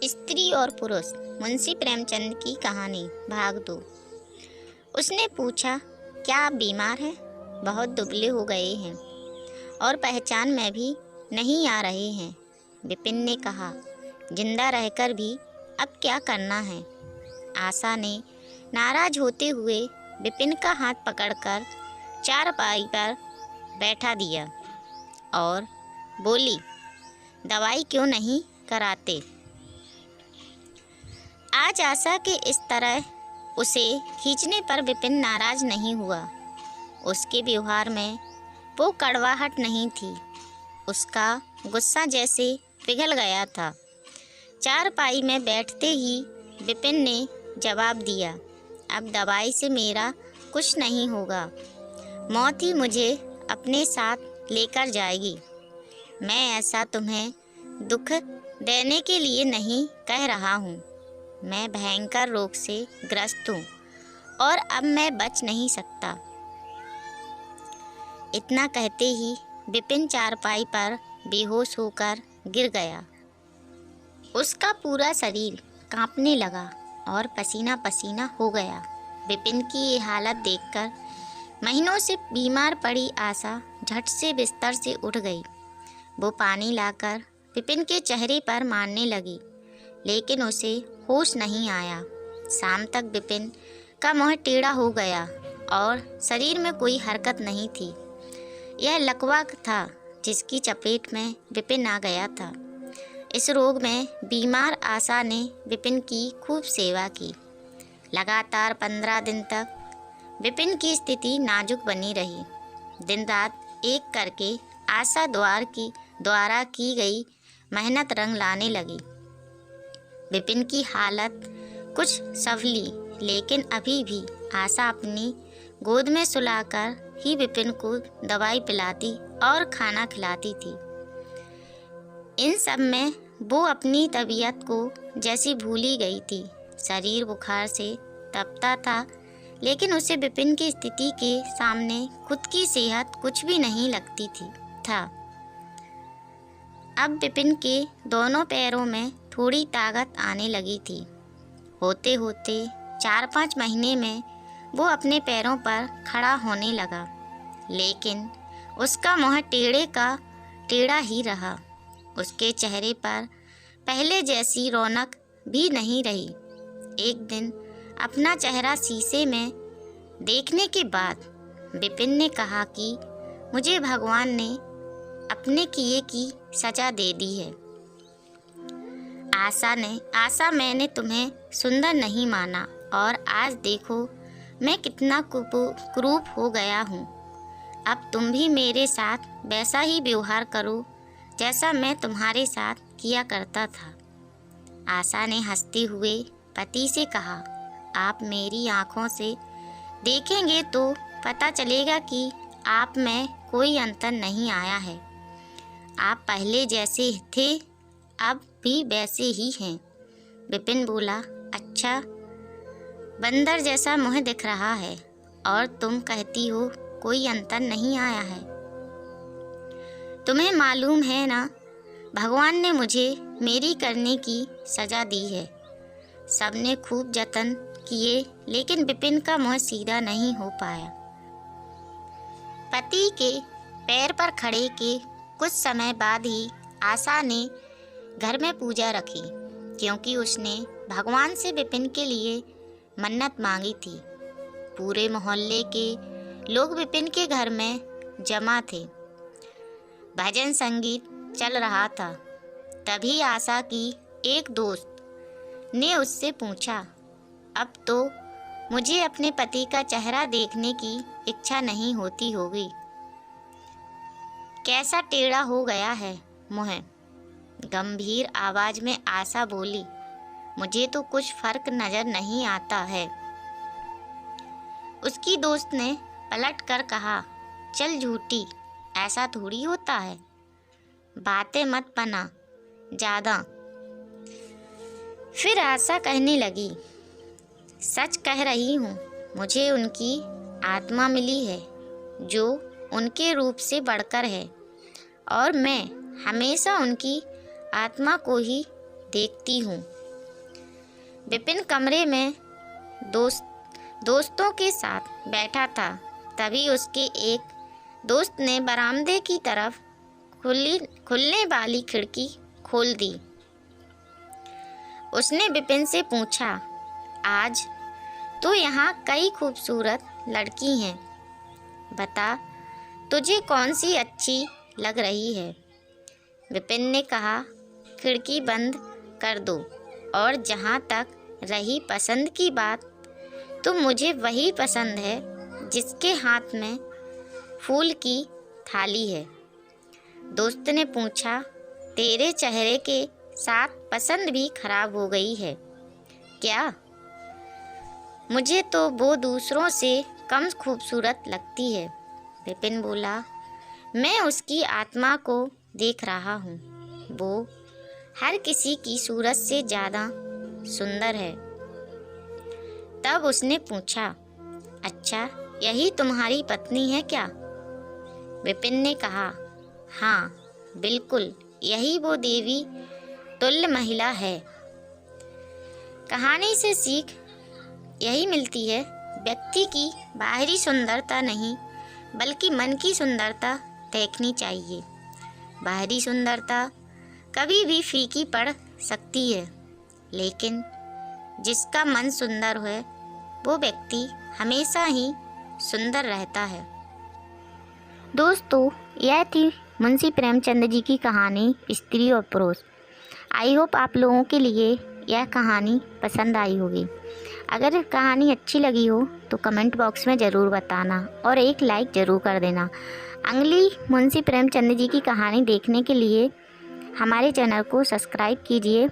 स्त्री और पुरुष, मुंशी प्रेमचंद की कहानी, भाग 2। उसने पूछा, क्या आप बीमार हैं? बहुत दुबले हो गए हैं और पहचान में भी नहीं आ रहे हैं। विपिन ने कहा, जिंदा रहकर भी अब क्या करना है। आशा ने नाराज होते हुए विपिन का हाथ पकड़कर चारपाई पर बैठा दिया और बोली, दवाई क्यों नहीं कराते। आज आशा के इस तरह उसे खींचने पर विपिन नाराज नहीं हुआ। उसके व्यवहार में वो कड़वाहट नहीं थी। उसका गुस्सा जैसे पिघल गया था। चारपाई में बैठते ही विपिन ने जवाब दिया, अब दवाई से मेरा कुछ नहीं होगा। मौत ही मुझे अपने साथ लेकर जाएगी। मैं ऐसा तुम्हें दुख देने के लिए नहीं कह रहा हूँ। मैं भयंकर रोग से ग्रस्त हूँ और अब मैं बच नहीं सकता। इतना कहते ही विपिन चारपाई पर बेहोश होकर गिर गया। उसका पूरा शरीर कांपने लगा और पसीना पसीना हो गया। विपिन की ये हालत देखकर महीनों से बीमार पड़ी आशा झट से बिस्तर से उठ गई। वो पानी लाकर विपिन के चेहरे पर मारने लगी, लेकिन उसे होश नहीं आया। शाम तक विपिन का मुंह टेढ़ा हो गया और शरीर में कोई हरकत नहीं थी। यह लकवा था जिसकी चपेट में विपिन आ गया था। इस रोग में बीमार आशा ने विपिन की खूब सेवा की। लगातार 15 दिन तक विपिन की स्थिति नाजुक बनी रही। दिन रात एक करके आशा द्वारा की गई मेहनत रंग लाने लगी। विपिन की हालत कुछ संभली, लेकिन अभी भी आशा अपनी गोद में सुलाकर ही विपिन को दवाई पिलाती और खाना खिलाती थी। इन सब में वो अपनी तबीयत को जैसी भूली गई थी। शरीर बुखार से तपता था, लेकिन उसे विपिन की स्थिति के सामने खुद की सेहत कुछ भी नहीं लगती था। अब विपिन के दोनों पैरों में थोड़ी ताकत आने लगी थी। होते होते 4-5 महीने में वो अपने पैरों पर खड़ा होने लगा, लेकिन उसका मुंह टेढ़े का टेढ़ा ही रहा। उसके चेहरे पर पहले जैसी रौनक भी नहीं रही। एक दिन अपना चेहरा शीशे में देखने के बाद विपिन ने कहा कि मुझे भगवान ने अपने किए की सजा दे दी है। आशा मैंने तुम्हें सुंदर नहीं माना और आज देखो मैं कितना कुरूप हो गया हूँ। अब तुम भी मेरे साथ वैसा ही व्यवहार करो जैसा मैं तुम्हारे साथ किया करता था। आशा ने हंसते हुए पति से कहा, आप मेरी आँखों से देखेंगे तो पता चलेगा कि आप में कोई अंतर नहीं आया है। आप पहले जैसे थे अब भी वैसे ही हैं। विपिन बोला, अच्छा, बंदर जैसा मुँह दिख रहा है और तुम कहती हो कोई अंतर नहीं आया है। तुम्हें मालूम है ना, भगवान ने मुझे मेरी करने की सजा दी है। सबने खूब जतन किए, लेकिन विपिन का मुँह सीधा नहीं हो पाया। पति के पैर पर खड़े के कुछ समय बाद ही आशा ने घर में पूजा रखी, क्योंकि उसने भगवान से विपिन के लिए मन्नत मांगी थी। पूरे मोहल्ले के लोग विपिन के घर में जमा थे। भजन संगीत चल रहा था। तभी आशा की एक दोस्त ने उससे पूछा, अब तो मुझे अपने पति का चेहरा देखने की इच्छा नहीं होती होगी। कैसा टेढ़ा हो गया है मुँह। गंभीर आवाज में आशा बोली, मुझे तो कुछ फर्क नजर नहीं आता है। उसकी दोस्त ने पलट कर कहा, चल झूठी, ऐसा थोड़ी होता है, बातें मत बना ज़्यादा। फिर आशा कहने लगी, सच कह रही हूँ, मुझे उनकी आत्मा मिली है जो उनके रूप से बढ़कर है और मैं हमेशा उनकी आत्मा को ही देखती हूँ। विपिन कमरे में दोस्तों के साथ बैठा था। तभी उसके एक दोस्त ने बरामदे की तरफ खुलने वाली खिड़की खोल दी। उसने विपिन से पूछा, आज तो यहाँ कई खूबसूरत लड़की हैं, बता तुझे कौन सी अच्छी लग रही है। विपिन ने कहा, खिड़की बंद कर दो, और जहाँ तक रही पसंद की बात, तो मुझे वही पसंद है जिसके हाथ में फूल की थाली है। दोस्त ने पूछा, तेरे चेहरे के साथ पसंद भी खराब हो गई है क्या? मुझे तो वो दूसरों से कम खूबसूरत लगती है। विपिन बोला, मैं उसकी आत्मा को देख रहा हूँ, वो हर किसी की सूरत से ज़्यादा सुंदर है। तब उसने पूछा, अच्छा यही तुम्हारी पत्नी है क्या? विपिन ने कहा, हाँ बिल्कुल, यही वो देवी तुल्य महिला है। कहानी से सीख यही मिलती है, व्यक्ति की बाहरी सुंदरता नहीं बल्कि मन की सुंदरता देखनी चाहिए। बाहरी सुंदरता कभी भी फीकी पड़ सकती है, लेकिन जिसका मन सुंदर है वो व्यक्ति हमेशा ही सुंदर रहता है। दोस्तों, यह थी मुंशी प्रेमचंद जी की कहानी स्त्री और पुरुष। आई होप आप लोगों के लिए यह कहानी पसंद आई होगी। अगर कहानी अच्छी लगी हो तो कमेंट बॉक्स में ज़रूर बताना और एक लाइक ज़रूर कर देना। अगली मुंशी प्रेमचंद जी की कहानी देखने के लिए हमारे चैनल को सब्सक्राइब कीजिए।